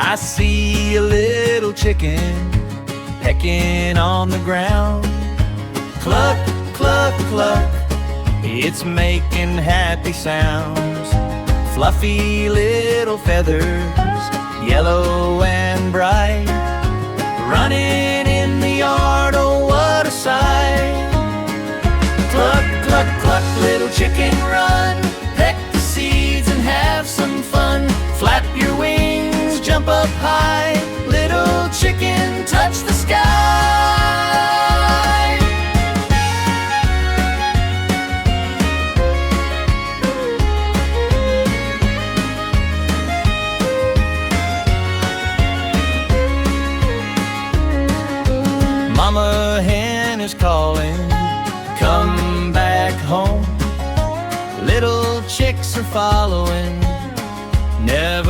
I see a little chicken pecking on the ground. Cluck, cluck, cluck, it's making happy sounds. Fluffy little feathers, yellow and bright, running in the yard, oh what a sight. Cluck, cluck, cluck, little chicken run, peck the seeds and have some fun. Flap your wings, jump up high, little chicken touch the sky. Mama hen is calling, come back home. Little chicks are following, never